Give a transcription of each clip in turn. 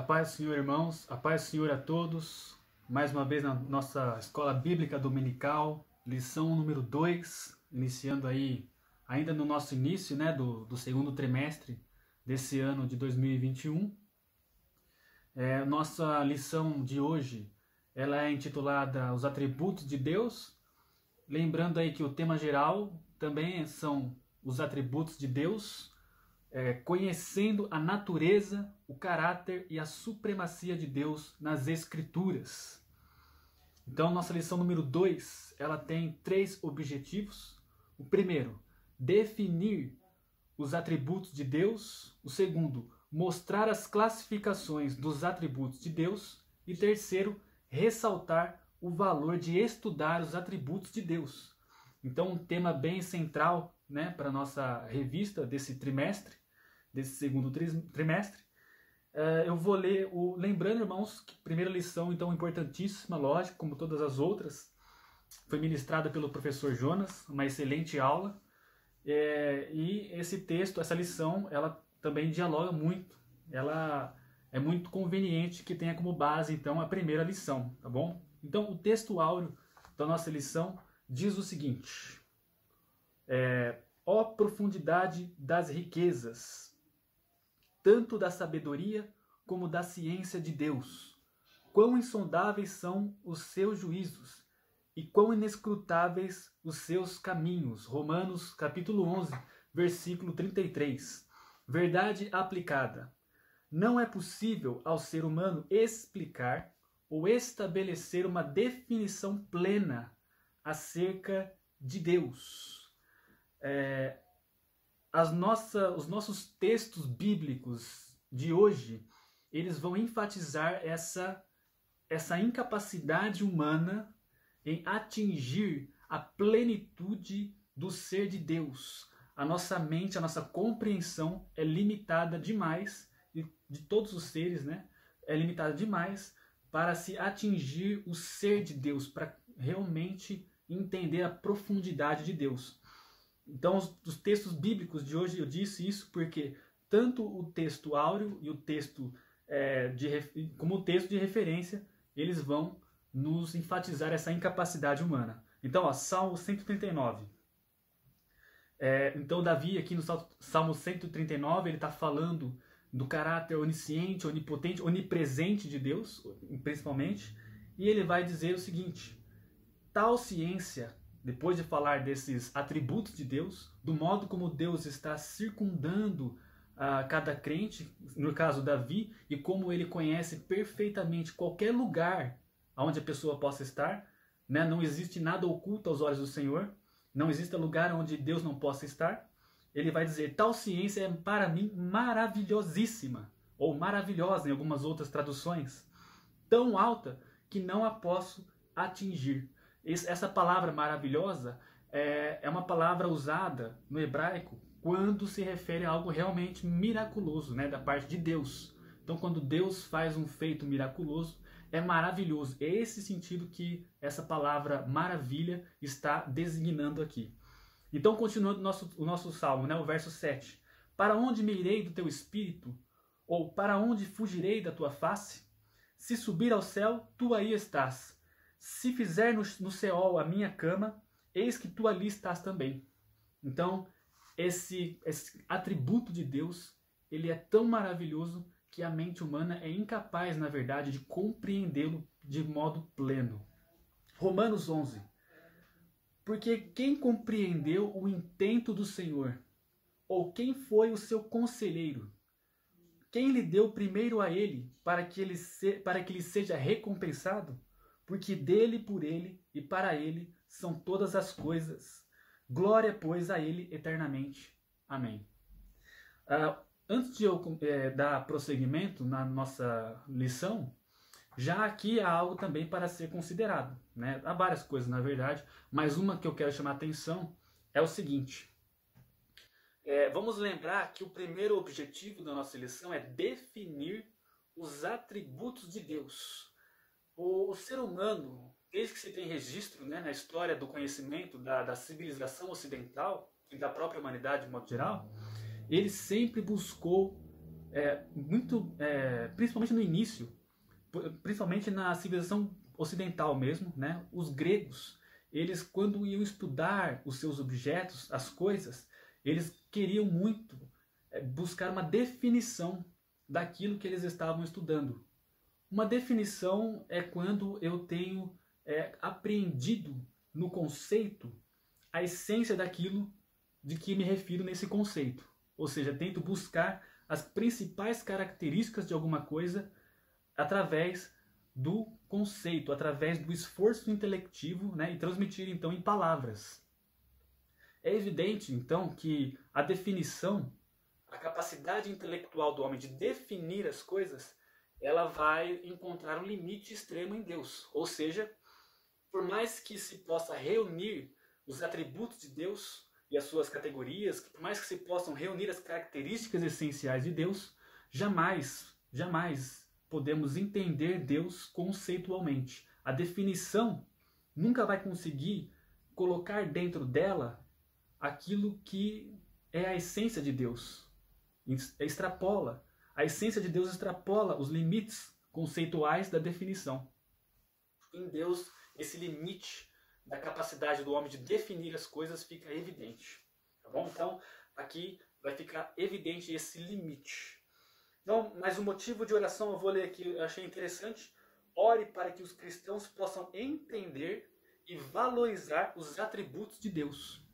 A paz do Senhor, irmãos, a paz do Senhor a todos. Mais uma vez na nossa escola bíblica dominical, lição número 2, iniciando aí, ainda no nosso início, né, do segundo trimestre desse ano de 2021. Nossa lição de hoje, ela é intitulada Os Atributos de Deus. Lembrando aí que o tema geral também são os atributos de Deus, conhecendo a natureza, o caráter e a supremacia de Deus nas Escrituras. Então, nossa lição número 2, ela tem 3 objetivos. O primeiro, definir os atributos de Deus. O segundo, mostrar as classificações dos atributos de Deus. E terceiro, ressaltar o valor de estudar os atributos de Deus. Então, um tema bem central, né, para a nossa revista desse trimestre, desse segundo trimestre. Eu vou ler, lembrando, irmãos, que a primeira lição, então, importantíssima, lógico, como todas as outras, foi ministrada pelo professor Jonas, uma excelente aula, e esse texto, essa lição, ela também dialoga muito, ela é muito conveniente que tenha como base, então, a primeira lição, tá bom? Então, o texto áureo da nossa lição diz o seguinte: ó profundidade das riquezas, tanto da sabedoria como da ciência de Deus. Quão insondáveis são os seus juízos e quão inescrutáveis os seus caminhos. Romanos capítulo 11, versículo 33. Verdade aplicada. Não é possível ao ser humano explicar ou estabelecer uma definição plena acerca de Deus. Os nossos textos bíblicos de hoje, eles vão enfatizar essa incapacidade humana em atingir a plenitude do ser de Deus. A nossa mente, a nossa compreensão é limitada demais, de todos os seres, né? É limitada demais para se atingir o ser de Deus, para realmente entender a profundidade de Deus. Então, os textos bíblicos de hoje, eu disse isso porque tanto o texto áureo e o texto como o texto de referência, eles vão nos enfatizar essa incapacidade humana. Então, ó, Salmo 139. Então, Davi, aqui no Salmo 139, ele está falando do caráter onisciente, onipotente, onipresente de Deus, principalmente, e ele vai dizer o seguinte: tal ciência, depois de falar desses atributos de Deus, do modo como Deus está circundando cada crente, no caso Davi, e como ele conhece perfeitamente qualquer lugar onde a pessoa possa estar, né? Não existe nada oculto aos olhos do Senhor, não existe lugar onde Deus não possa estar. Ele vai dizer: tal ciência é para mim maravilhosíssima, ou maravilhosa em algumas outras traduções, tão alta que não a posso atingir. Essa palavra maravilhosa é uma palavra usada no hebraico quando se refere a algo realmente miraculoso, né, da parte de Deus. Então, quando Deus faz um feito miraculoso, é maravilhoso. É esse sentido que essa palavra maravilha está designando aqui. Então, continuando o nosso salmo, né, o verso 7. Para onde me irei do teu espírito? Ou para onde fugirei da tua face? Se subir ao céu, tu aí estás. Se fizer no Seol a minha cama, eis que tu ali estás também. Então, esse atributo de Deus, ele é tão maravilhoso que a mente humana é incapaz, na verdade, de compreendê-lo de modo pleno. Romanos 11. Porque quem compreendeu o intento do Senhor? Ou quem foi o seu conselheiro? Quem lhe deu primeiro a ele, para que lhe seja recompensado? Porque dele, por ele e para ele são todas as coisas. Glória, pois, a ele eternamente. Amém. Antes de eu dar prosseguimento na nossa lição, já aqui há algo também para ser considerado, né? Há várias coisas, na verdade, mas uma que eu quero chamar a atenção é o seguinte. Vamos lembrar que o primeiro objetivo da nossa lição é definir os atributos de Deus. O ser humano, desde que se tem registro, né, na história do conhecimento da civilização ocidental e da própria humanidade de modo geral, ele sempre buscou principalmente no início, principalmente na civilização ocidental mesmo, né? Os gregos, eles quando iam estudar os seus objetos, as coisas, eles queriam muito buscar uma definição daquilo que eles estavam estudando. Uma definição é quando eu tenho apreendido no conceito a essência daquilo de que me refiro nesse conceito. Ou seja, tento buscar as principais características de alguma coisa através do conceito, através do esforço intelectivo, né, e transmitir então em palavras. É evidente então que a definição, a capacidade intelectual do homem de definir as coisas, ela vai encontrar um limite extremo em Deus. Ou seja, por mais que se possa reunir os atributos de Deus e as suas categorias, por mais que se possam reunir as características essenciais de Deus, jamais podemos entender Deus conceitualmente. A definição nunca vai conseguir colocar dentro dela aquilo que é a essência de Deus. Extrapola. A essência de Deus extrapola os limites conceituais da definição. Em Deus, esse limite da capacidade do homem de definir as coisas fica evidente. Tá bom? Então, aqui vai ficar evidente esse limite. Então, mas o motivo de oração eu vou ler aqui, eu achei interessante. Ore para que os cristãos possam entender e valorizar os atributos de Deus.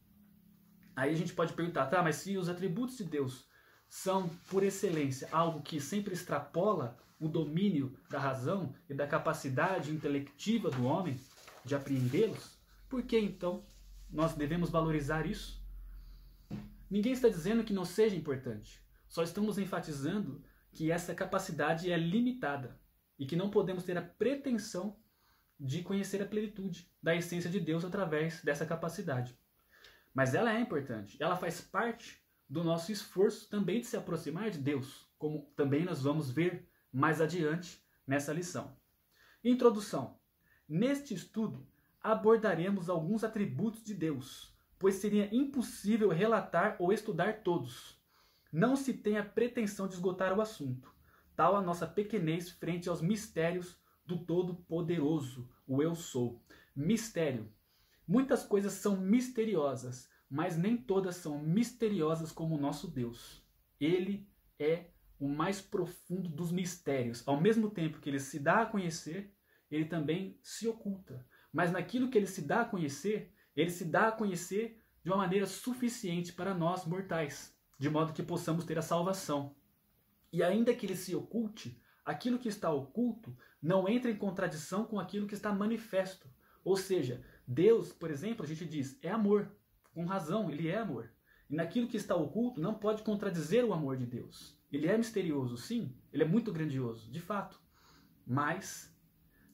Aí a gente pode perguntar, tá, mas se os atributos de Deus são, por excelência, algo que sempre extrapola o domínio da razão e da capacidade intelectiva do homem de apreendê-los, por que então nós devemos valorizar isso? Ninguém está dizendo que não seja importante. Só estamos enfatizando que essa capacidade é limitada e que não podemos ter a pretensão de conhecer a plenitude da essência de Deus através dessa capacidade. Mas ela é importante, ela faz parte do nosso esforço também de se aproximar de Deus, como também nós vamos ver mais adiante nessa lição. Introdução. Neste estudo, abordaremos alguns atributos de Deus, pois seria impossível relatar ou estudar todos. Não se tem a pretensão de esgotar o assunto, tal a nossa pequenez frente aos mistérios do Todo-Poderoso, o Eu Sou. Mistério. Muitas coisas são misteriosas, mas nem todas são misteriosas como o nosso Deus. Ele é o mais profundo dos mistérios. Ao mesmo tempo que ele se dá a conhecer, ele também se oculta. Mas naquilo que ele se dá a conhecer, ele se dá a conhecer de uma maneira suficiente para nós mortais, de modo que possamos ter a salvação. E ainda que ele se oculte, aquilo que está oculto não entra em contradição com aquilo que está manifesto. Ou seja, Deus, por exemplo, a gente diz, é amor. Com razão, ele é amor. E naquilo que está oculto não pode contradizer o amor de Deus. Ele é misterioso, sim. Ele é muito grandioso, de fato. Mas,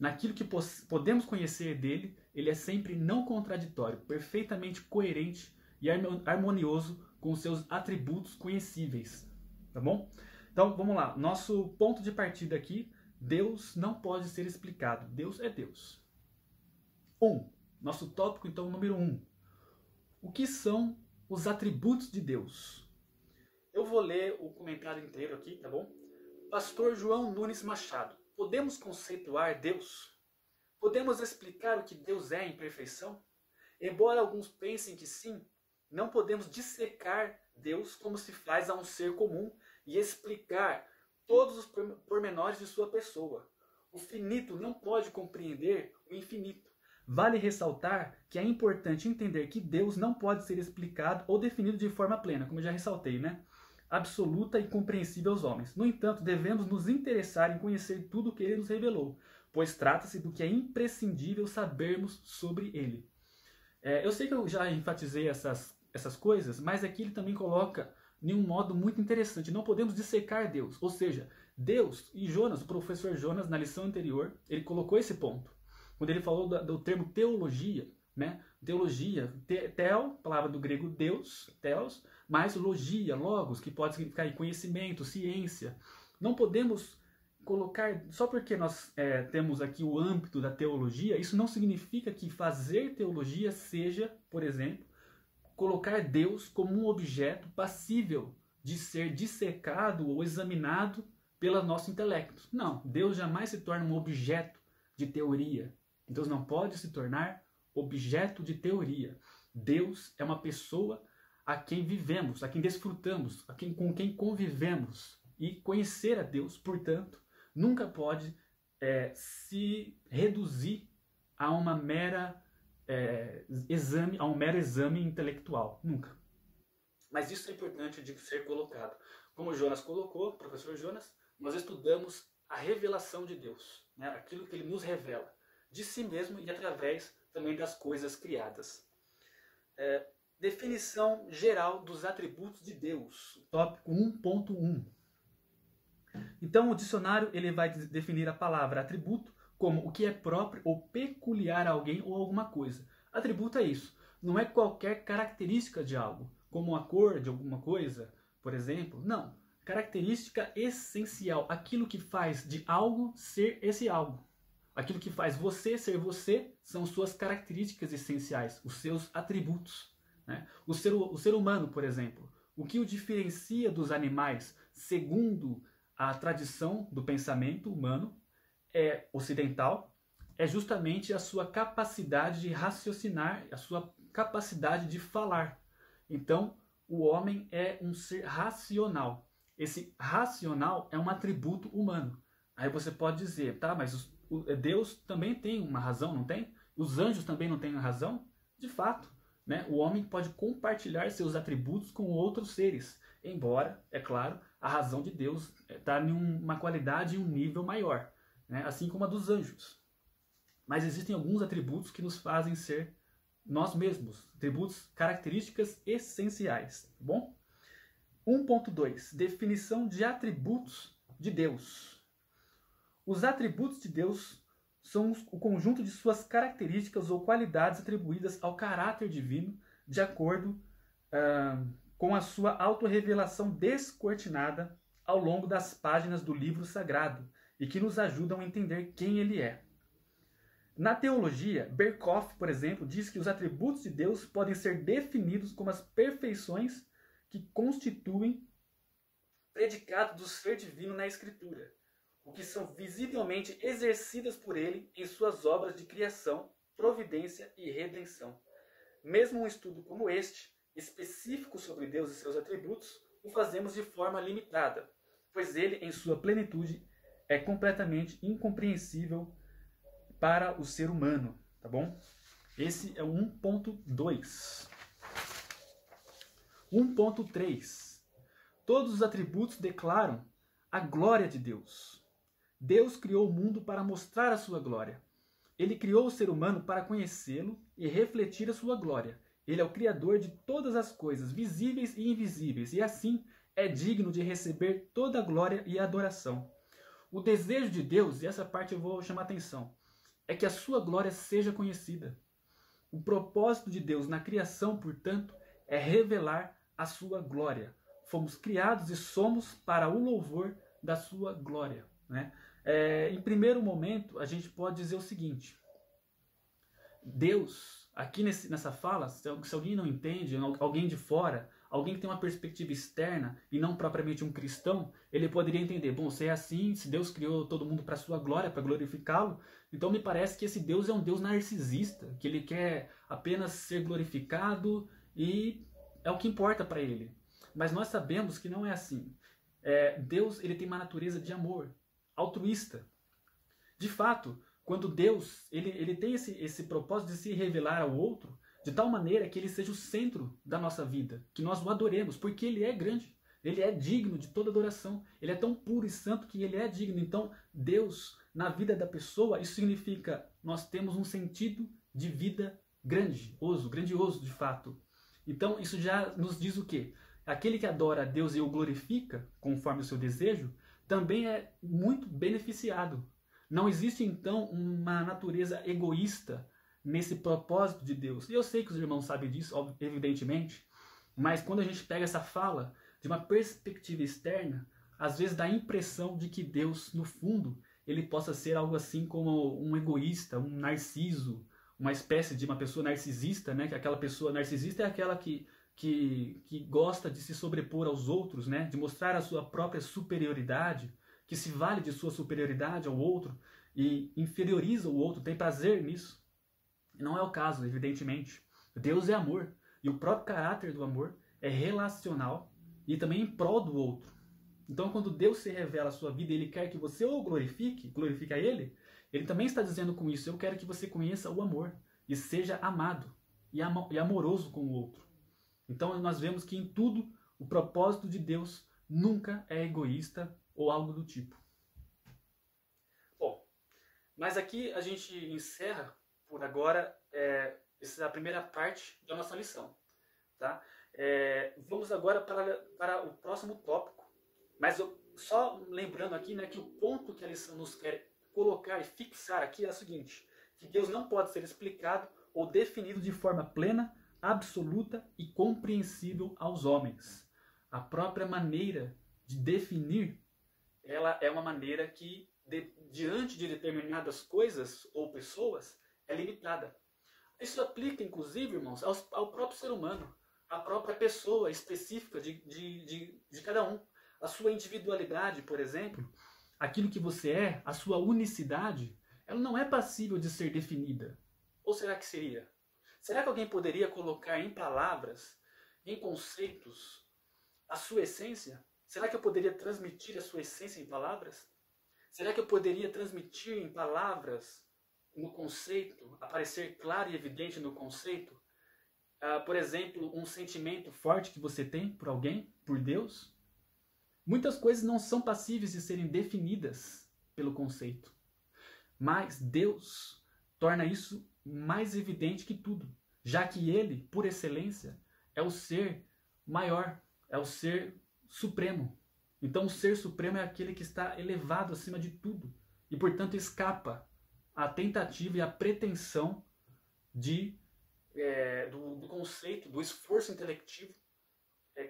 naquilo que podemos conhecer dele, ele é sempre não contraditório, perfeitamente coerente e harmonioso com os seus atributos conhecíveis. Tá bom? Então, vamos lá. Nosso ponto de partida aqui, Deus não pode ser explicado. Deus é Deus. Nosso tópico, então, número 1. O que são os atributos de Deus? Eu vou ler o comentário inteiro aqui, tá bom? Pastor João Nunes Machado. Podemos conceituar Deus? Podemos explicar o que Deus é em perfeição? Embora alguns pensem que sim, não podemos dissecar Deus como se faz a um ser comum e explicar todos os pormenores de sua pessoa. O finito não pode compreender o infinito. Vale ressaltar que é importante entender que Deus não pode ser explicado ou definido de forma plena, como eu já ressaltei, né? Absoluta e compreensível aos homens. No entanto, devemos nos interessar em conhecer tudo o que ele nos revelou, pois trata-se do que é imprescindível sabermos sobre ele. Eu sei que eu já enfatizei essas coisas, mas aqui ele também coloca de um modo muito interessante. Não podemos dissecar Deus. Ou seja, Deus e Jonas, o professor Jonas, na lição anterior, ele colocou esse ponto. Quando ele falou do termo teologia, né? Teologia, tel, palavra do grego Deus, teos, mais logia, logos, que pode significar conhecimento, ciência. Não podemos colocar, só porque nós temos aqui o âmbito da teologia, isso não significa que fazer teologia seja, por exemplo, colocar Deus como um objeto passível de ser dissecado ou examinado pelo nosso intelecto. Não, Deus jamais se torna um objeto de teoria. Deus não pode se tornar objeto de teoria. Deus é uma pessoa a quem vivemos, a quem desfrutamos, com quem convivemos. E conhecer a Deus, portanto, nunca pode se reduzir a uma mera a um mero exame intelectual. Nunca. Mas isso é importante de ser colocado. Como o Jonas colocou, professor Jonas, nós estudamos a revelação de Deus, né? Aquilo que ele nos revela de si mesmo e através também das coisas criadas. Definição geral dos atributos de Deus, tópico 1.1. Então o dicionário ele vai definir a palavra atributo como o que é próprio ou peculiar a alguém ou alguma coisa. Atributo é isso, não é qualquer característica de algo, como a cor de alguma coisa, por exemplo. Não, característica essencial, aquilo que faz de algo ser esse algo. Aquilo que faz você ser você são suas características essenciais, os seus atributos, né? O ser humano, por exemplo, o que o diferencia dos animais, segundo a tradição do pensamento humano ocidental, é justamente a sua capacidade de raciocinar, a sua capacidade de falar. Então, o homem é um ser racional. Esse racional é um atributo humano. Aí você pode dizer, tá, mas Deus também tem uma razão, não tem? Os anjos também não têm uma razão? De fato, né? O homem pode compartilhar seus atributos com outros seres, embora, é claro, a razão de Deus está em uma qualidade e um nível maior, né? Assim como a dos anjos. Mas existem alguns atributos que nos fazem ser nós mesmos, atributos, características essenciais, tá bom? 1.2, definição de atributos de Deus. Os atributos de Deus são o conjunto de suas características ou qualidades atribuídas ao caráter divino de acordo com a sua autorrevelação descortinada ao longo das páginas do livro sagrado e que nos ajudam a entender quem ele é. Na teologia, Berkhoff, por exemplo, diz que os atributos de Deus podem ser definidos como as perfeições que constituem predicado do ser divino na Escritura, o que são visivelmente exercidas por ele em suas obras de criação, providência e redenção. Mesmo um estudo como este, específico sobre Deus e seus atributos, o fazemos de forma limitada, pois ele, em sua plenitude, é completamente incompreensível para o ser humano, tá bom? Esse é o 1.2. 1.3. Todos os atributos declaram a glória de Deus. Deus criou o mundo para mostrar a sua glória. Ele criou o ser humano para conhecê-lo e refletir a sua glória. Ele é o Criador de todas as coisas, visíveis e invisíveis, e assim é digno de receber toda a glória e a adoração. O desejo de Deus, e essa parte eu vou chamar atenção, é que a sua glória seja conhecida. O propósito de Deus na criação, portanto, é revelar a sua glória. Fomos criados e somos para o louvor da sua glória, né? Em primeiro momento, a gente pode dizer o seguinte: Deus, aqui nessa fala, se alguém não entende, alguém de fora, alguém que tem uma perspectiva externa e não propriamente um cristão, ele poderia entender, bom, se é assim, se Deus criou todo mundo para a sua glória, para glorificá-lo, então me parece que esse Deus é um Deus narcisista, que ele quer apenas ser glorificado e é o que importa para ele. Mas nós sabemos que não é assim. Deus ele tem uma natureza de amor, altruísta. De fato, quando Deus ele tem esse propósito de se revelar ao outro, de tal maneira que ele seja o centro da nossa vida, que nós o adoremos, porque ele é grande, ele é digno de toda adoração, ele é tão puro e santo que ele é digno. Então, Deus, na vida da pessoa, isso significa nós temos um sentido de vida grandioso de fato. Então, isso já nos diz o quê? Aquele que adora a Deus e o glorifica, conforme o seu desejo, também é muito beneficiado. Não existe, então, uma natureza egoísta nesse propósito de Deus. E eu sei que os irmãos sabem disso, evidentemente, mas quando a gente pega essa fala de uma perspectiva externa, às vezes dá a impressão de que Deus, no fundo, ele possa ser algo assim como um egoísta, um narciso, uma espécie de uma pessoa narcisista, né? Que aquela pessoa narcisista é aquela que que gosta de se sobrepor aos outros, né? De mostrar a sua própria superioridade, que se vale de sua superioridade ao outro e inferioriza o outro, tem prazer nisso. Não é o caso, evidentemente. Deus é amor, e o próprio caráter do amor é relacional e também em prol do outro. Então, quando Deus se revela a sua vida e Ele quer que você o glorifique a Ele, Ele também está dizendo com isso, eu quero que você conheça o amor e seja amado e amoroso com o outro. Então, nós vemos que em tudo o propósito de Deus nunca é egoísta ou algo do tipo. Bom, mas aqui a gente encerra por agora essa é a primeira parte da nossa lição. Tá? Vamos agora para o próximo tópico. Mas só lembrando aqui, né, que o ponto que a lição nos quer colocar e fixar aqui é o seguinte, que Deus não pode ser explicado ou definido de forma plena, absoluta e compreensível aos homens. A própria maneira de definir, ela é uma maneira que, diante de determinadas coisas ou pessoas, é limitada. Isso aplica, inclusive, irmãos, ao próprio ser humano, à própria pessoa específica de cada um. A sua individualidade, por exemplo, aquilo que você é, a sua unicidade, ela não é passível de ser definida. Ou será que seria? Será que alguém poderia colocar em palavras, em conceitos, a sua essência? Será que eu poderia transmitir a sua essência em palavras? Será que eu poderia transmitir em palavras, no conceito, aparecer claro e evidente no conceito? Por exemplo, um sentimento forte que você tem por alguém, por Deus? Muitas coisas não são passíveis de serem definidas pelo conceito. Mas Deus torna isso mais evidente que tudo, já que Ele, por excelência, é o ser maior, é o ser supremo. Então o ser supremo é aquele que está elevado acima de tudo e, portanto, escapa à tentativa e à pretensão do conceito, do esforço intelectivo,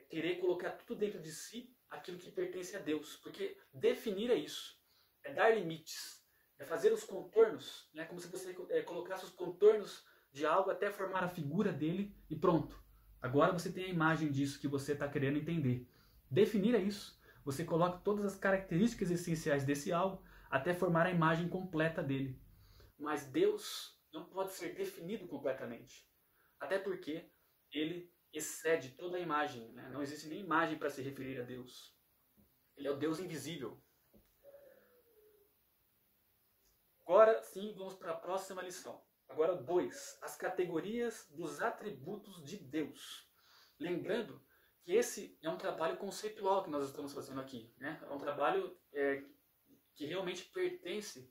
querer colocar tudo dentro de si, aquilo que pertence a Deus. Porque definir é isso, é dar limites, é fazer os contornos, né, como se você colocasse os contornos de algo até formar a figura dele e pronto. Agora você tem a imagem disso que você está querendo entender. Definir é isso. Você coloca todas as características essenciais desse algo até formar a imagem completa dele. Mas Deus não pode ser definido completamente. Até porque Ele excede toda a imagem. Né? Não existe nem imagem para se referir a Deus. Ele é o Deus invisível. Agora sim, vamos para a próxima lição. Agora 2. As categorias dos atributos de Deus. Lembrando que esse é um trabalho conceitual que nós estamos fazendo aqui. Né? É um trabalho que realmente pertence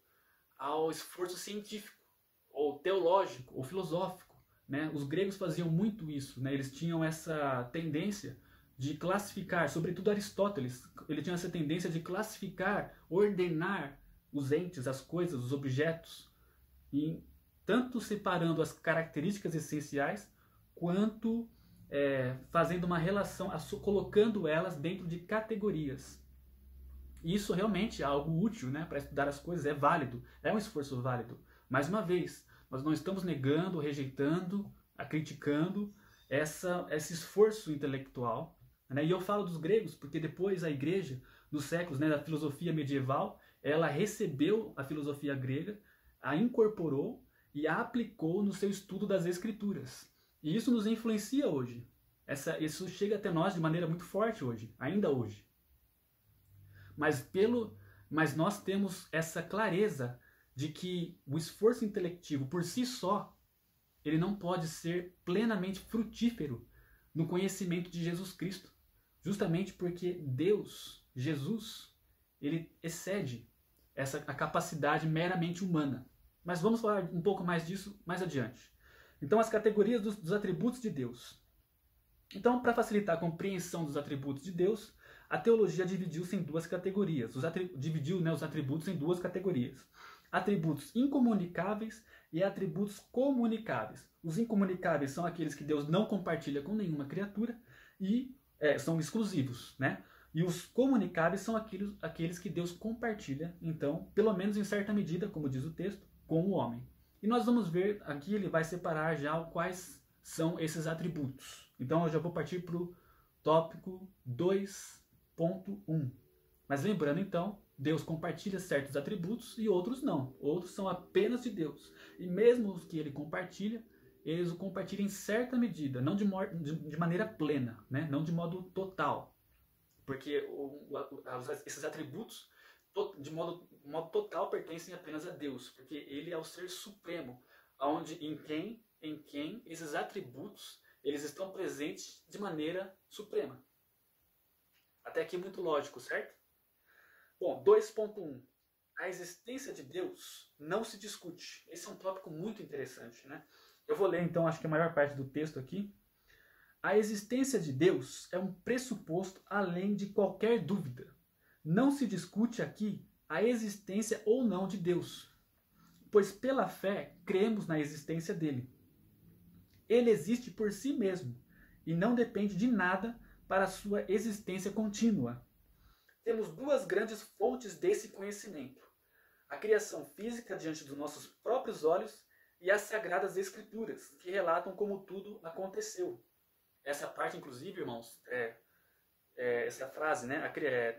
ao esforço científico, ou teológico, ou filosófico. Né? Os gregos faziam muito isso. Né? Eles tinham essa tendência de classificar, sobretudo Aristóteles, ele tinha essa tendência de classificar, ordenar os entes, as coisas, os objetos, e tanto separando as características essenciais, quanto fazendo uma relação, colocando elas dentro de categorias. E isso realmente é algo útil, né, para estudar as coisas, é válido, é um esforço válido. Mais uma vez, nós não estamos negando, rejeitando, criticando esse esforço intelectual. Né? E eu falo dos gregos porque depois a igreja, nos séculos, né, da filosofia medieval, ela recebeu a filosofia grega, a incorporou e a aplicou no seu estudo das escrituras. E isso nos influencia hoje. Isso chega até nós de maneira muito forte hoje, ainda hoje. Mas nós temos essa clareza de que o esforço intelectivo por si só, ele não pode ser plenamente frutífero no conhecimento de Jesus Cristo. Justamente porque Deus, Jesus, ele excede a capacidade meramente humana. Mas vamos falar um pouco mais disso mais adiante. Então, as categorias dos atributos de Deus. Então, para facilitar a compreensão dos atributos de Deus, a teologia dividiu-se em duas categorias. Dividiu os atributos em duas categorias. Atributos incomunicáveis e atributos comunicáveis. Os incomunicáveis são aqueles que Deus não compartilha com nenhuma criatura e são exclusivos, né? E os comunicáveis são aqueles que Deus compartilha, então, pelo menos em certa medida, como diz o texto, com o homem. E nós vamos ver, aqui ele vai separar já quais são esses atributos. Então eu já vou partir para o tópico 2.1. Mas lembrando então, Deus compartilha certos atributos e outros não. Outros são apenas de Deus. E mesmo os que ele compartilha, eles o compartilham em certa medida, não de maneira plena, né? Não de modo total. Porque esses atributos, de modo total, pertencem apenas a Deus. Porque ele é o ser supremo, em quem esses atributos eles estão presentes de maneira suprema. Até aqui muito lógico, certo? Bom, 2.1. A existência de Deus não se discute. Esse é um tópico muito interessante, né? Eu vou ler então, acho que a maior parte do texto aqui. A existência de Deus é um pressuposto além de qualquer dúvida. Não se discute aqui a existência ou não de Deus, pois pela fé cremos na existência dele. Ele existe por si mesmo e não depende de nada para sua existência contínua. Temos duas grandes fontes desse conhecimento: a criação física diante dos nossos próprios olhos e as Sagradas Escrituras, que relatam como tudo aconteceu. Essa parte, inclusive, irmãos, essa frase, né?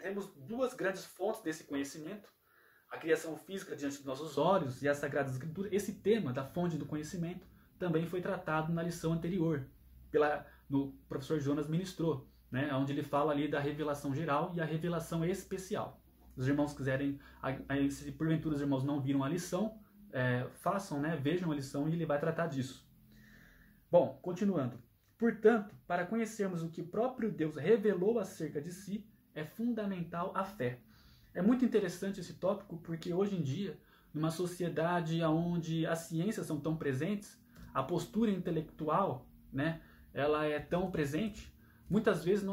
Temos duas grandes fontes desse conhecimento: a criação física diante dos nossos olhos e as Sagradas Escrituras. Esse tema da fonte do conhecimento também foi tratado na lição anterior, no professor Jonas ministrou, né, onde ele fala ali da revelação geral e a revelação especial. Se os irmãos quiserem, se porventura os irmãos não viram a lição, façam, né, vejam a lição e ele vai tratar disso. Bom, continuando. Portanto, para conhecermos o que o próprio Deus revelou acerca de si, é fundamental a fé. É muito interessante esse tópico porque hoje em dia, numa sociedade onde as ciências são tão presentes, a postura intelectual, né, ela é tão presente, muitas vezes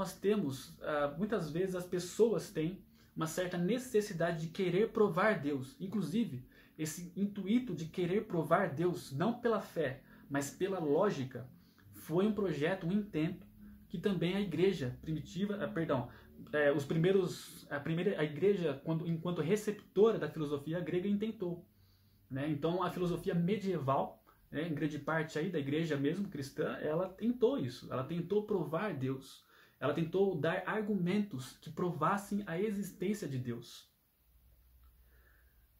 muitas vezes as pessoas têm uma certa necessidade de querer provar Deus. Inclusive, esse intuito de querer provar Deus, não pela fé, mas pela lógica, foi um projeto, um intento que também a igreja primitiva, a igreja, enquanto receptora da filosofia grega, intentou, né? Então a filosofia medieval, em grande parte aí da igreja mesmo cristã, ela tentou isso, ela tentou provar Deus, ela tentou dar argumentos que provassem a existência de Deus.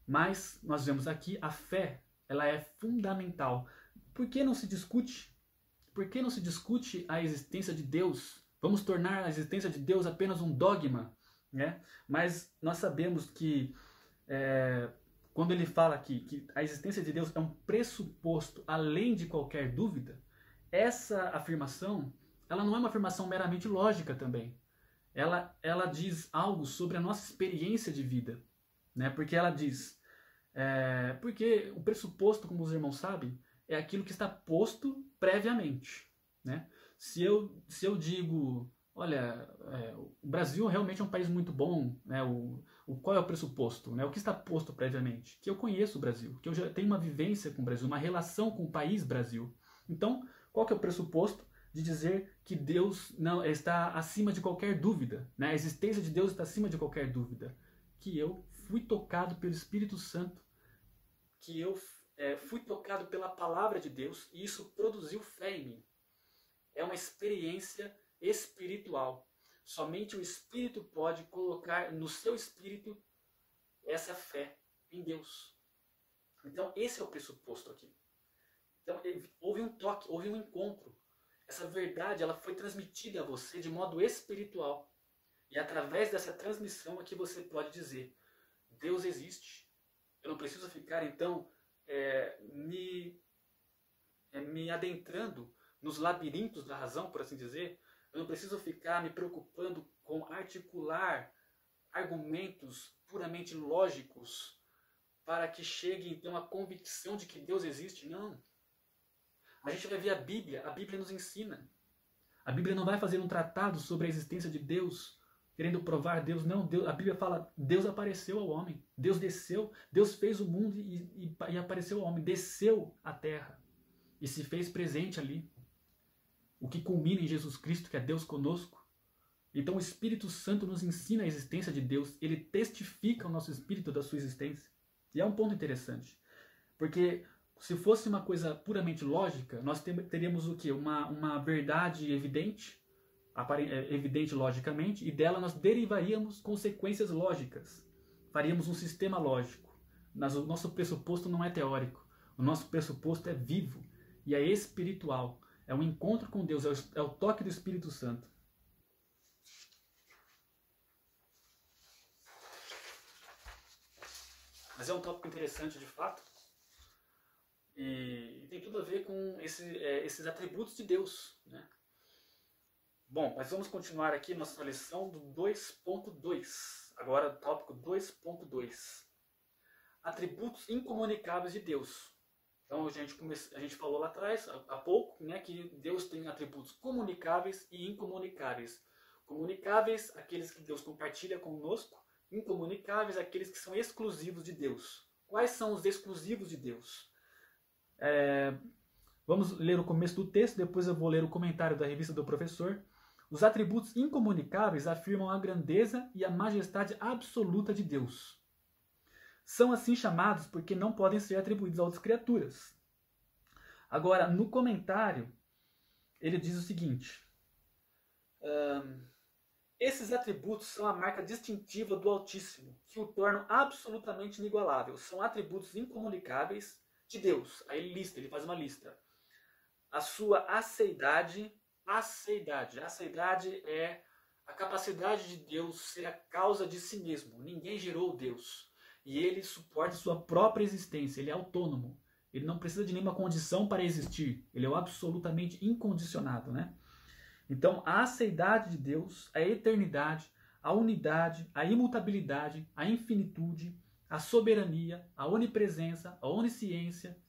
Mas nós vemos aqui a fé, ela é fundamental. Por que não se discute? Por que não se discute a existência de Deus? Vamos tornar a existência de Deus apenas um dogma, né? Mas nós sabemos que quando ele fala aqui que a existência de Deus é um pressuposto além de qualquer dúvida, essa afirmação, ela não é uma afirmação meramente lógica também. Ela diz algo sobre a nossa experiência de vida, né? Porque ela diz, porque o pressuposto, como os irmãos sabem, é aquilo que está posto previamente, né? Se eu digo, olha, o Brasil realmente é um país muito bom, né? Qual é o pressuposto, né? O que está posto previamente? Que eu conheço o Brasil, que eu já tenho uma vivência com o Brasil, uma relação com o país Brasil. Então, qual que é o pressuposto de dizer que Deus não está acima de qualquer dúvida, né? A existência de Deus está acima de qualquer dúvida? Que eu fui tocado pelo Espírito Santo, que eu fui tocado pela palavra de Deus e isso produziu fé em mim. É uma experiência espiritual. Somente o Espírito pode colocar no seu espírito essa fé em Deus. Então esse é o pressuposto aqui. Então houve um toque, houve um encontro. Essa verdade ela foi transmitida a você de modo espiritual. E através dessa transmissão é que você pode dizer, Deus existe. Eu não preciso ficar então me adentrando nos labirintos da razão, por assim dizer. Eu não preciso ficar me preocupando com articular argumentos puramente lógicos para que chegue então a convicção de que Deus existe. Não. A gente vai ver a Bíblia nos ensina. A Bíblia não vai fazer um tratado sobre a existência de Deus, querendo provar Deus. Não, a Bíblia fala, Deus apareceu ao homem. Deus desceu, Deus fez o mundo e apareceu ao homem. Desceu à terra e se fez presente ali. O que culmina em Jesus Cristo, que é Deus conosco. Então o Espírito Santo nos ensina a existência de Deus. Ele testifica o nosso espírito da sua existência. E é um ponto interessante. Porque se fosse uma coisa puramente lógica, nós teríamos o quê? Uma verdade evidente, evidente logicamente, e dela nós derivaríamos consequências lógicas. Faríamos um sistema lógico. Mas o nosso pressuposto não é teórico. O nosso pressuposto é vivo e é espiritual. É um encontro com Deus, é o toque do Espírito Santo. Mas é um tópico interessante de fato. E tem tudo a ver com esses atributos de Deus, né? Bom, mas vamos continuar aqui nossa lição do 2.2. Agora, tópico 2.2. Atributos incomunicáveis de Deus. Então, a gente falou lá atrás, há pouco, né, que Deus tem atributos comunicáveis e incomunicáveis. Comunicáveis, aqueles que Deus compartilha conosco. Incomunicáveis, aqueles que são exclusivos de Deus. Quais são os exclusivos de Deus? Vamos ler o começo do texto, depois eu vou ler o comentário da revista do professor. Os atributos incomunicáveis afirmam a grandeza e a majestade absoluta de Deus. São assim chamados porque não podem ser atribuídos a outras criaturas. Agora, no comentário, ele diz o seguinte: esses atributos são a marca distintiva do Altíssimo, que o tornam absolutamente inigualável. São atributos incomunicáveis de Deus. Aí ele faz uma lista. A sua aceidade é a capacidade de Deus ser a causa de si mesmo. Ninguém gerou Deus. E ele suporta sua própria existência. Ele é autônomo. Ele não precisa de nenhuma condição para existir. Ele é absolutamente incondicionado, né? Então, a aceidade de Deus, a eternidade, a unidade, a imutabilidade, a infinitude, a soberania, a onipresença, a onisciência,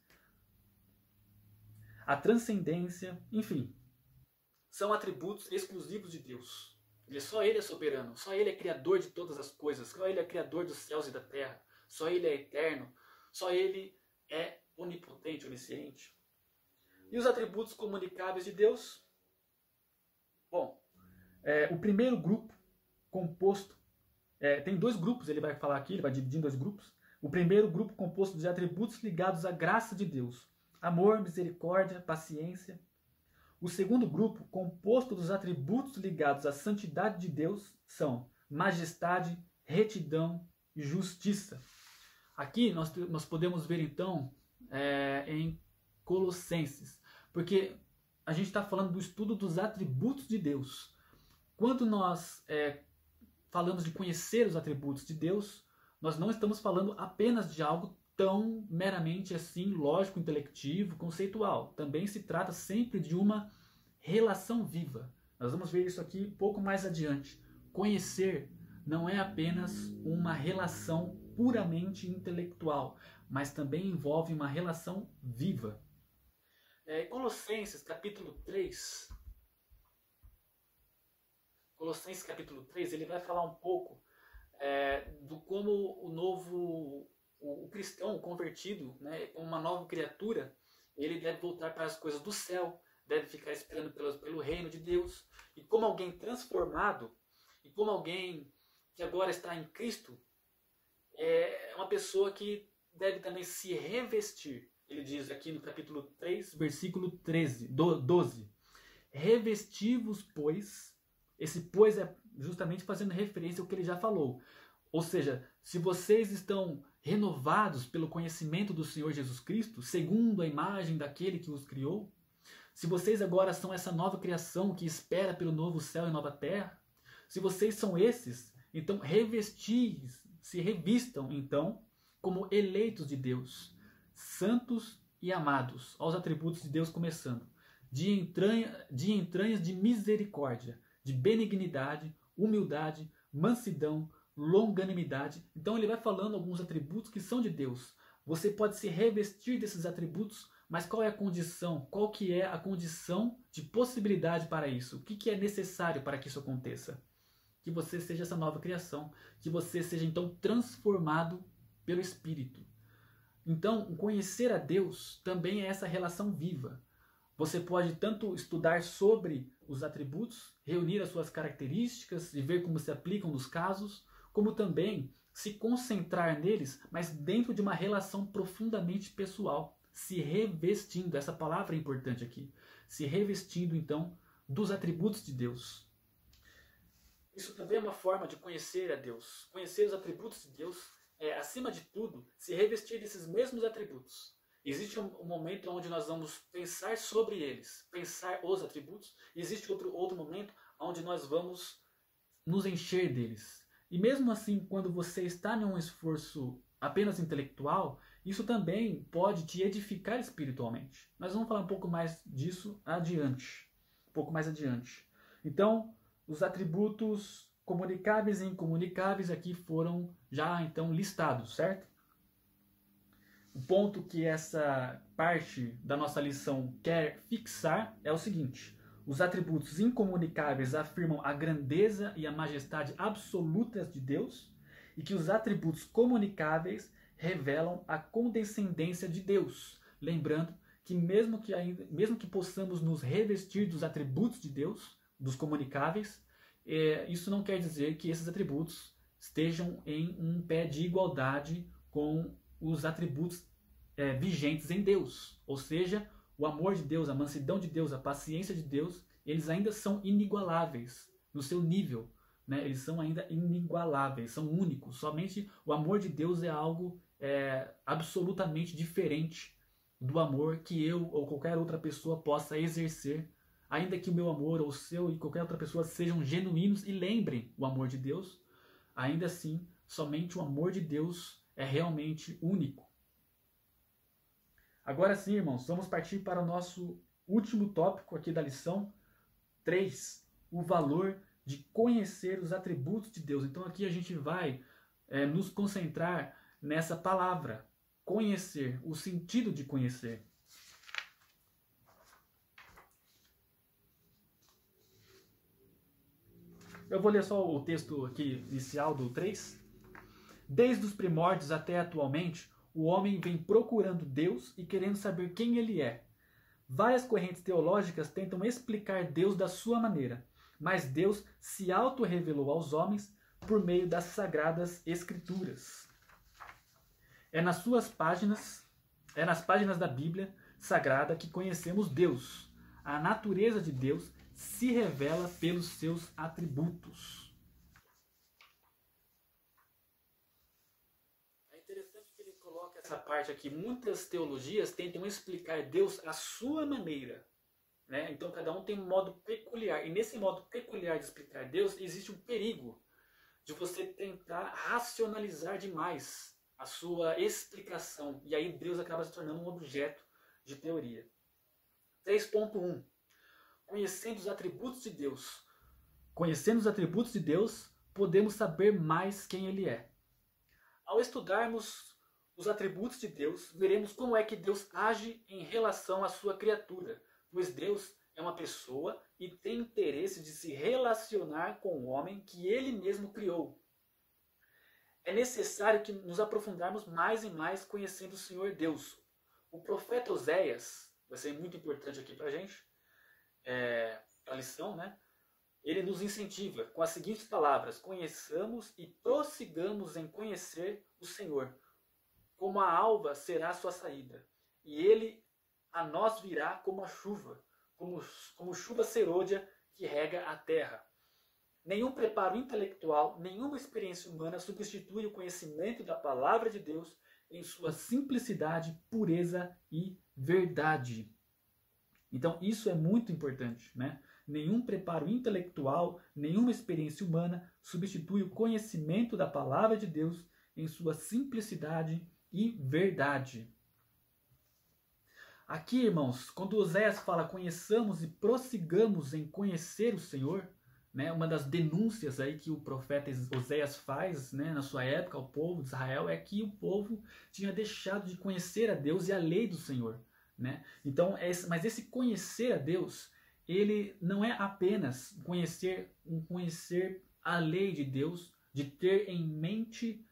a transcendência, enfim, são atributos exclusivos de Deus. Só Ele é soberano, só Ele é criador de todas as coisas, só Ele é criador dos céus e da terra, só Ele é eterno, só Ele é onipotente, onisciente. E os atributos comunicáveis de Deus? Bom, o primeiro grupo composto, tem dois grupos, ele vai falar aqui, ele vai dividir em dois grupos. O primeiro grupo composto de atributos ligados à graça de Deus, amor, misericórdia, paciência. O segundo grupo, composto dos atributos ligados à santidade de Deus, são majestade, retidão e justiça. Aqui nós podemos ver então em Colossenses, porque a gente está falando do estudo dos atributos de Deus. Quando nós falamos de conhecer os atributos de Deus, nós não estamos falando apenas de algo tão meramente assim, lógico, intelectivo, conceitual. Também se trata sempre de uma relação viva. Nós vamos ver isso aqui um pouco mais adiante. Conhecer não é apenas uma relação puramente intelectual, mas também envolve uma relação viva. Colossenses capítulo 3. Colossenses capítulo 3, ele vai falar um pouco do como o cristão convertido, né, como uma nova criatura, ele deve voltar para as coisas do céu, deve ficar esperando pelo reino de Deus, e como alguém transformado, e como alguém que agora está em Cristo, é uma pessoa que deve também se revestir. Ele diz aqui no capítulo 3, versículo 12. Revesti-vos, pois. Esse pois é justamente fazendo referência ao que ele já falou. Ou seja, se vocês estão renovados pelo conhecimento do Senhor Jesus Cristo, segundo a imagem daquele que os criou, se vocês agora são essa nova criação que espera pelo novo céu e nova terra, se vocês são esses, então se revistam então como eleitos de Deus, santos e amados, aos atributos de Deus começando, de entranhas de misericórdia, de benignidade, humildade, mansidão, longanimidade. Então ele vai falando alguns atributos que são de Deus. Você pode se revestir desses atributos, mas qual é a condição? Qual que é a condição de possibilidade para isso? O que é necessário para que isso aconteça? Que você seja essa nova criação, que você seja então transformado pelo Espírito. Então, conhecer a Deus também é essa relação viva. Você pode tanto estudar sobre os atributos, reunir as suas características e ver como se aplicam nos casos, como também se concentrar neles, mas dentro de uma relação profundamente pessoal. se revestindo, essa palavra é importante aqui, se revestindo então dos atributos de Deus. Isso também é uma forma de conhecer a Deus. Conhecer os atributos de Deus é, acima de tudo, se revestir desses mesmos atributos. Existe um momento onde nós vamos pensar sobre eles, pensar os atributos, e existe outro momento onde nós vamos nos encher deles. E mesmo assim, quando você está em um esforço apenas intelectual, isso também pode te edificar espiritualmente. Nós vamos falar um pouco mais disso adiante. Um pouco mais adiante. Então, os atributos comunicáveis e incomunicáveis aqui foram já então listados, certo? O ponto que essa parte da nossa lição quer fixar é o seguinte: os atributos incomunicáveis afirmam a grandeza e a majestade absolutas de Deus, e que os atributos comunicáveis revelam a condescendência de Deus. Lembrando que mesmo que possamos nos revestir dos atributos de Deus, dos comunicáveis, isso não quer dizer que esses atributos estejam em um pé de igualdade com os atributos vigentes em Deus. Ou seja, o amor de Deus, a mansidão de Deus, a paciência de Deus, eles ainda são inigualáveis no seu nível. Né? Eles são ainda inigualáveis, são únicos. Somente o amor de Deus é algo absolutamente diferente do amor que eu ou qualquer outra pessoa possa exercer, ainda que o meu amor ou o seu e qualquer outra pessoa sejam genuínos e lembrem o amor de Deus, ainda assim, somente o amor de Deus é realmente único. Agora sim, irmãos, vamos partir para o nosso último tópico aqui da lição 3, o valor de conhecer os atributos de Deus. Então aqui a gente vai nos concentrar nessa palavra, conhecer, o sentido de conhecer. Eu vou ler só o texto aqui inicial do 3. Desde os primórdios até atualmente, o homem vem procurando Deus e querendo saber quem ele é. Várias correntes teológicas tentam explicar Deus da sua maneira, mas Deus se auto-revelou aos homens por meio das Sagradas Escrituras. É nas páginas da Bíblia Sagrada que conhecemos Deus. A natureza de Deus se revela pelos seus atributos. É interessante que ele coloca essa parte aqui. Muitas teologias tentam explicar Deus à sua maneira. Né? Então cada um tem um modo peculiar. E nesse modo peculiar de explicar Deus, existe um perigo de você tentar racionalizar demais a sua explicação. E aí Deus acaba se tornando um objeto de teoria. 3.1. Conhecendo os atributos de Deus. Conhecendo os atributos de Deus, podemos saber mais quem Ele é. Ao estudarmos os atributos de Deus, veremos como é que Deus age em relação à sua criatura, pois Deus é uma pessoa e tem interesse de se relacionar com o homem que Ele mesmo criou. É necessário que nos aprofundarmos mais e mais conhecendo o Senhor Deus. O profeta Oséias, vai ser muito importante aqui para a gente, a lição, né? Ele nos incentiva com as seguintes palavras: conheçamos e prossigamos em conhecer o Senhor. Como a alva será a sua saída, e Ele a nós virá como a chuva, como chuva serôdia que rega a terra. Nenhum preparo intelectual, nenhuma experiência humana substitui o conhecimento da palavra de Deus em sua simplicidade, pureza e verdade. Então isso é muito importante, né? Nenhum preparo intelectual, nenhuma experiência humana substitui o conhecimento da palavra de Deus em sua simplicidade e verdade. Aqui, irmãos, quando Oséias fala conheçamos e prossigamos em conhecer o Senhor, né, uma das denúncias aí que o profeta Oséias faz, né, na sua época ao povo de Israel é que o povo tinha deixado de conhecer a Deus e a lei do Senhor. Né? Então, mas esse conhecer a Deus, ele não é apenas conhecer a lei de Deus, de ter em mente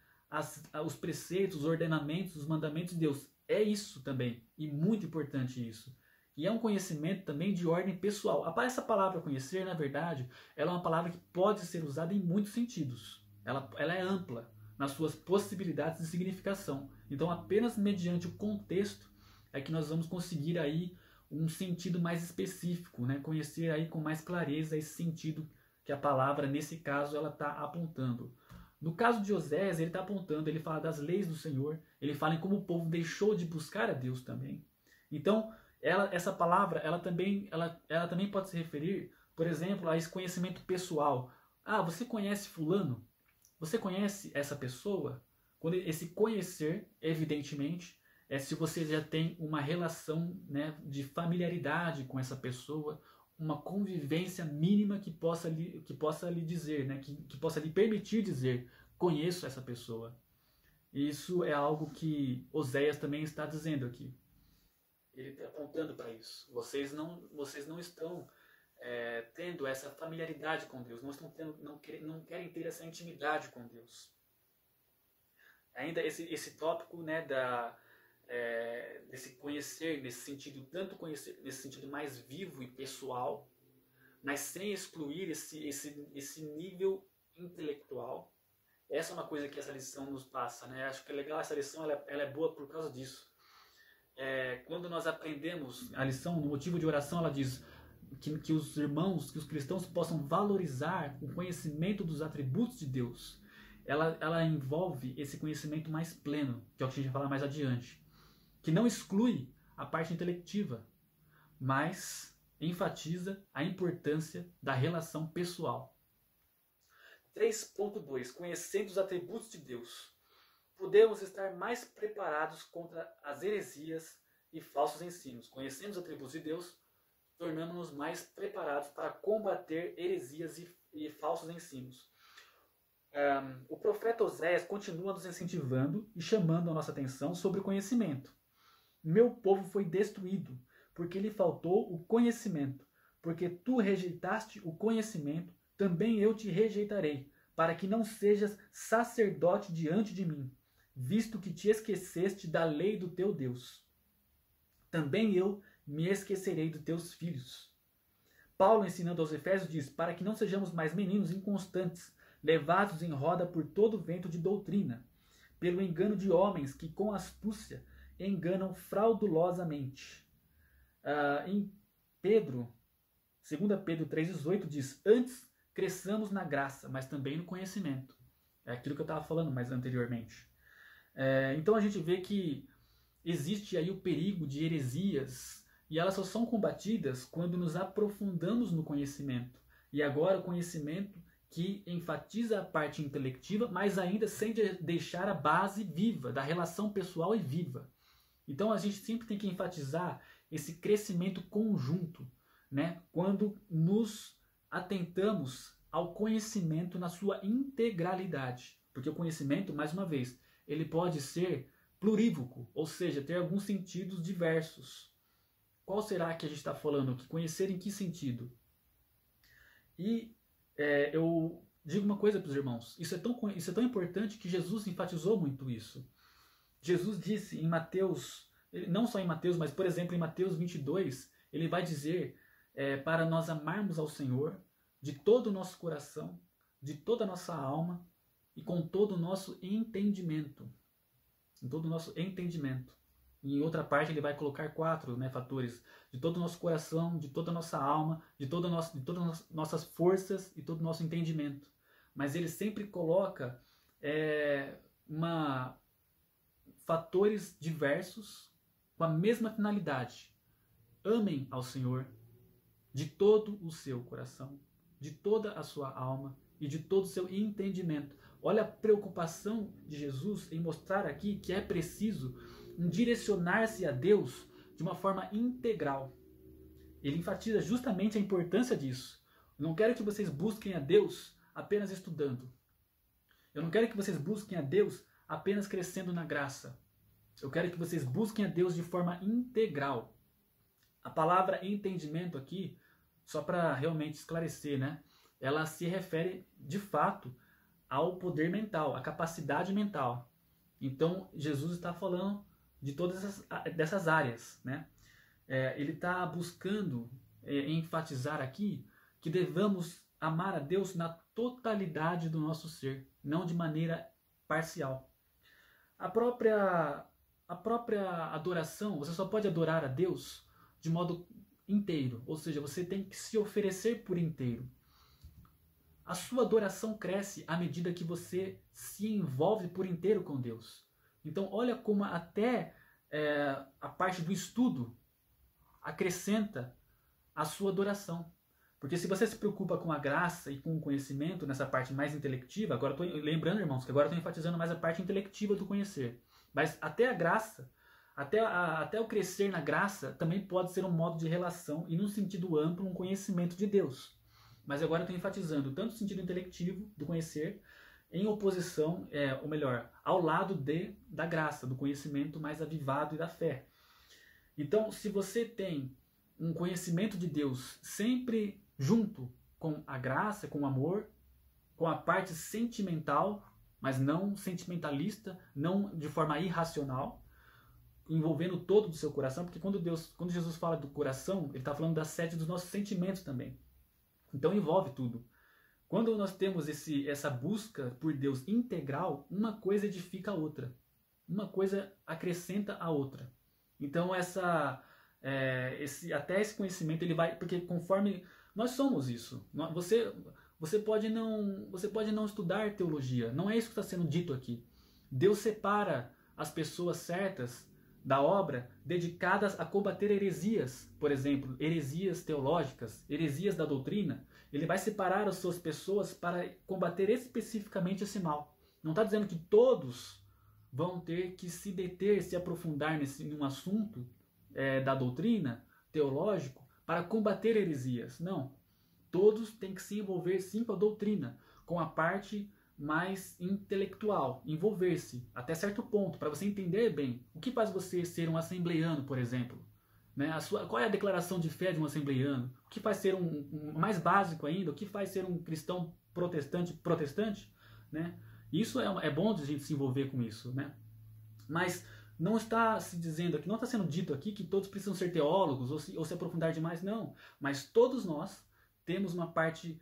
os preceitos, os ordenamentos, os mandamentos de Deus. É isso também, e muito importante isso. E é um conhecimento também de ordem pessoal. Essa palavra conhecer, na verdade, ela é uma palavra que pode ser usada em muitos sentidos. Ela é ampla nas suas possibilidades de significação. Então, apenas mediante o contexto é que nós vamos conseguir aí um sentido mais específico, né? Conhecer aí com mais clareza esse sentido que a palavra, nesse caso, ela está apontando. No caso de Oséias, ele está apontando, ele fala das leis do Senhor, ele fala em como o povo deixou de buscar a Deus também. Então, essa palavra, ela também pode se referir, por exemplo, a esse conhecimento pessoal. Ah, você conhece fulano? Você conhece essa pessoa? Quando esse conhecer, evidentemente, é se você já tem uma relação, né, de familiaridade com essa pessoa, uma convivência mínima que possa lhe dizer, né, que possa lhe permitir dizer, conheço essa pessoa. Isso é algo que Oséias também está dizendo aqui. Ele está apontando para isso. Vocês não estão tendo essa familiaridade com Deus, não querem ter essa intimidade com Deus. Ainda esse tópico, né, desse conhecer, nesse sentido, tanto conhecer, nesse sentido mais vivo e pessoal, mas sem excluir esse nível intelectual. Essa é uma coisa que essa lição nos passa, né? Acho que é legal, essa lição ela é boa por causa disso. Quando nós aprendemos a lição, no motivo de oração, ela diz que os irmãos, que os cristãos possam valorizar o conhecimento dos atributos de Deus. Ela envolve esse conhecimento mais pleno, que é o que a gente vai falar mais adiante, que não exclui a parte intelectiva, mas enfatiza a importância da relação pessoal. 3.2. Conhecendo os atributos de Deus, podemos estar mais preparados contra as heresias e falsos ensinos. Conhecendo os atributos de Deus, tornamos-nos mais preparados para combater heresias e falsos ensinos. O profeta Oséias continua nos incentivando e chamando a nossa atenção sobre o conhecimento. Meu povo foi destruído, porque lhe faltou o conhecimento. Porque tu rejeitaste o conhecimento, também eu te rejeitarei, para que não sejas sacerdote diante de mim, visto que te esqueceste da lei do teu Deus. Também eu me esquecerei dos teus filhos. Paulo, ensinando aos Efésios, diz, para que não sejamos mais meninos inconstantes, levados em roda por todo vento de doutrina, pelo engano de homens que com astúcia enganam fraudulosamente. Em Pedro, 2 Pedro 3,18 diz, antes cresçamos na graça, mas também no conhecimento. É aquilo que eu estava falando mais anteriormente. Então a gente vê que existe aí o perigo de heresias, e elas só são combatidas quando nos aprofundamos no conhecimento. E agora o conhecimento que enfatiza a parte intelectiva, mas ainda sem deixar a base viva, da relação pessoal e viva. Então a gente sempre tem que enfatizar esse crescimento conjunto, né? Quando nos atentamos ao conhecimento na sua integralidade. Porque o conhecimento, mais uma vez, ele pode ser plurívoco, ou seja, ter alguns sentidos diversos. Qual será que a gente está falando? Que conhecer em que sentido? E eu digo uma coisa para os irmãos, isso é tão importante que Jesus enfatizou muito isso. Jesus disse em Mateus, não só em Mateus, mas por exemplo em Mateus 22, ele vai dizer para nós amarmos ao Senhor de todo o nosso coração, de toda a nossa alma e com todo o nosso entendimento. Em todo o nosso entendimento. E em outra parte ele vai colocar 4 fatores. De todo o nosso coração, de toda a nossa alma, de todas as nossas forças e todo o nosso entendimento. Mas ele sempre coloca fatores diversos com a mesma finalidade. Amem ao Senhor de todo o seu coração, de toda a sua alma e de todo o seu entendimento. Olha a preocupação de Jesus em mostrar aqui que é preciso direcionar-se a Deus de uma forma integral. Ele enfatiza justamente a importância disso. Eu não quero que vocês busquem a Deus apenas estudando. Eu não quero que vocês busquem a Deus apenas crescendo na graça. Eu quero que vocês busquem a Deus de forma integral. A palavra entendimento aqui, só para realmente esclarecer, né? Ela se refere de fato ao poder mental, à capacidade mental. Então Jesus está falando de todas dessas áreas, né? Ele está buscando enfatizar aqui que devemos amar a Deus na totalidade do nosso ser, não de maneira parcial. A própria a própria adoração, você só pode adorar a Deus de modo inteiro, ou seja, você tem que se oferecer por inteiro. A sua adoração cresce à medida que você se envolve por inteiro com Deus. Então, olha como até a parte do estudo acrescenta a sua adoração. Porque se você se preocupa com a graça e com o conhecimento nessa parte mais intelectiva, agora estou lembrando, irmãos, que agora estou enfatizando mais a parte intelectiva do conhecer. Mas até a graça, até o crescer na graça, também pode ser um modo de relação e, num sentido amplo, um conhecimento de Deus. Mas agora eu estou enfatizando tanto o sentido intelectivo do conhecer, em oposição, ou melhor, ao lado da graça, do conhecimento mais avivado e da fé. Então, se você tem um conhecimento de Deus sempre junto com a graça, com o amor, com a parte sentimental, mas não sentimentalista, não de forma irracional, envolvendo todo o seu coração, porque quando Jesus fala do coração, ele está falando da sede dos nossos sentimentos também. Então envolve tudo. Quando nós temos essa busca por Deus integral, uma coisa edifica a outra. Uma coisa acrescenta a outra. Então até esse conhecimento ele vai, porque conforme nós somos isso, você pode não estudar teologia, não é isso que está sendo dito aqui. Deus separa as pessoas certas da obra dedicadas a combater heresias, por exemplo, heresias teológicas, heresias da doutrina. Ele vai separar as suas pessoas para combater especificamente esse mal. Não está dizendo que todos vão ter que se deter, se aprofundar num assunto da doutrina, teológico, para combater heresias. Não. Todos têm que se envolver sim com a doutrina, com a parte mais intelectual, envolver-se até certo ponto, para você entender bem o que faz você ser um assembleiano, por exemplo. Né? Qual é a declaração de fé de um assembleiano? O que faz ser mais básico ainda, o que faz ser um cristão protestante? Né? Isso é bom de a gente se envolver com isso. Né? Mas não está se dizendo aqui, não está sendo dito aqui que todos precisam ser teólogos ou se aprofundar demais, não. Mas todos nós temos uma parte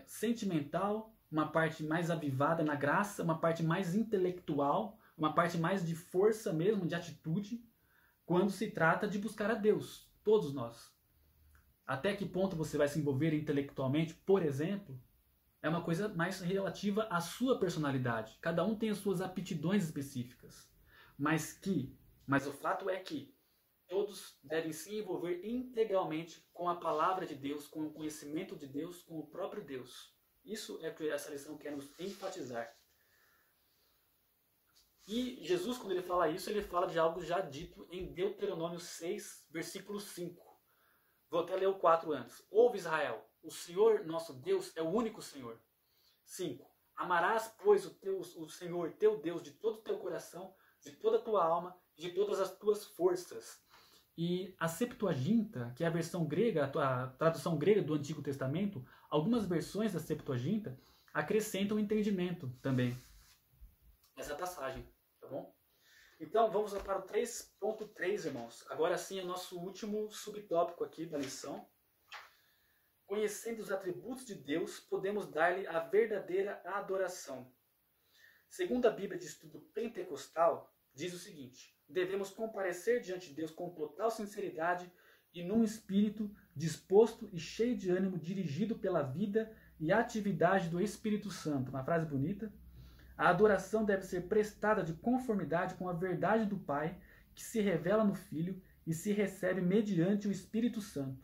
sentimental, uma parte mais avivada na graça, uma parte mais intelectual, uma parte mais de força mesmo, de atitude, quando se trata de buscar a Deus. Todos nós. Até que ponto você vai se envolver intelectualmente, por exemplo, é uma coisa mais relativa à sua personalidade. Cada um tem as suas aptidões específicas. Mas o fato é que todos devem se envolver integralmente com a palavra de Deus, com o conhecimento de Deus, com o próprio Deus. Isso é o que essa lição quer nos enfatizar. E Jesus, quando ele fala isso, ele fala de algo já dito em Deuteronômio 6, versículo 5. Vou até ler o 4 antes. Ouve, Israel, o Senhor nosso Deus é o único Senhor. 5. Amarás, pois, o Senhor teu Deus de todo o teu coração, de toda a tua alma, de todas as tuas forças. E a Septuaginta, que é a versão grega, a tradução grega do Antigo Testamento, algumas versões da Septuaginta acrescentam entendimento também essa passagem, tá bom? Então vamos para o 3.3, irmãos. Agora sim é o nosso último subtópico aqui da lição. Conhecendo os atributos de Deus, podemos dar-lhe a verdadeira adoração. Segundo a Bíblia de Estudo Pentecostal, diz o seguinte: devemos comparecer diante de Deus com total sinceridade e num espírito disposto e cheio de ânimo, dirigido pela vida e atividade do Espírito Santo. Uma frase bonita. A adoração deve ser prestada de conformidade com a verdade do Pai, que se revela no Filho e se recebe mediante o Espírito Santo.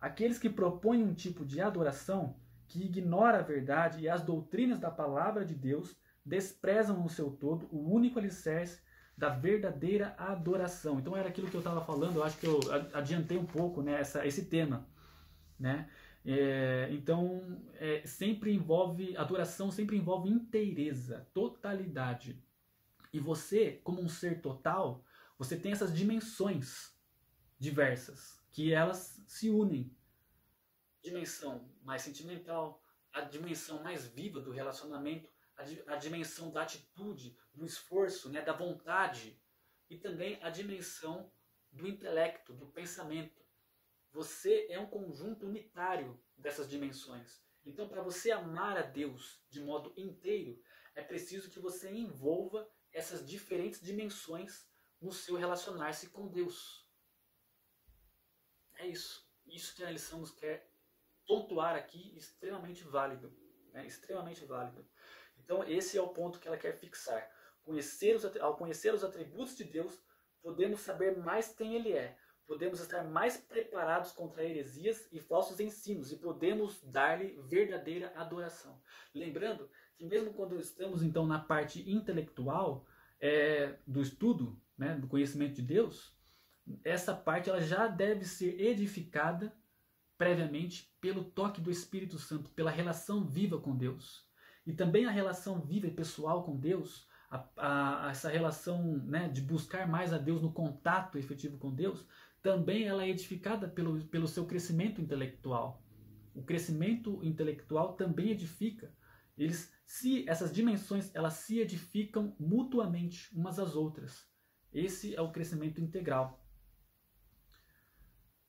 Aqueles que propõem um tipo de adoração que ignora a verdade e as doutrinas da palavra de Deus desprezam no seu todo o único alicerce da verdadeira adoração. Então era aquilo que eu estava falando, eu acho que eu adiantei um pouco, né, esse tema. Né? Adoração sempre envolve inteireza, totalidade. E você, como um ser total, você tem essas dimensões diversas, que elas se unem. Dimensão mais sentimental, a dimensão mais viva do relacionamento, a dimensão da atitude, do esforço, né, da vontade, e também a dimensão do intelecto, do pensamento. Você é um conjunto unitário dessas dimensões. Então, para você amar a Deus de modo inteiro, é preciso que você envolva essas diferentes dimensões no seu relacionar-se com Deus. É isso. Isso que a lição nos quer pontuar aqui, extremamente válido. Né? Extremamente válido. Então esse é o ponto que ela quer fixar. Ao conhecer os atributos de Deus, podemos saber mais quem Ele é. Podemos estar mais preparados contra heresias e falsos ensinos. E podemos dar-lhe verdadeira adoração. Lembrando que mesmo quando estamos então na parte intelectual do estudo, né, do conhecimento de Deus, essa parte ela já deve ser edificada previamente pelo toque do Espírito Santo, pela relação viva com Deus. E também a relação viva e pessoal com Deus, essa relação, né, de buscar mais a Deus no contato efetivo com Deus, também ela é edificada pelo seu crescimento intelectual. O crescimento intelectual também edifica. Essas dimensões elas se edificam mutuamente umas às outras. Esse é o crescimento integral.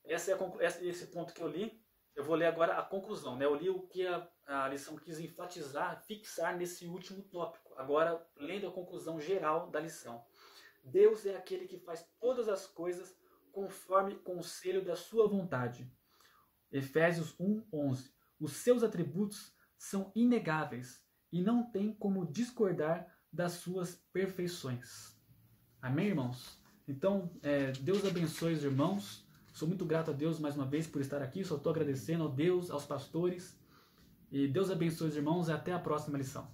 Esse ponto que eu li. Eu vou ler agora a conclusão. Né? Eu li o que a lição quis enfatizar, fixar nesse último tópico. Agora, lendo a conclusão geral da lição. Deus é aquele que faz todas as coisas conforme o conselho da sua vontade. Efésios 1:11. Os seus atributos são inegáveis e não tem como discordar das suas perfeições. Amém, irmãos? Então, Deus abençoe os irmãos. Sou muito grato a Deus mais uma vez por estar aqui. Só estou agradecendo a Deus, aos pastores. E Deus abençoe os irmãos e até a próxima lição.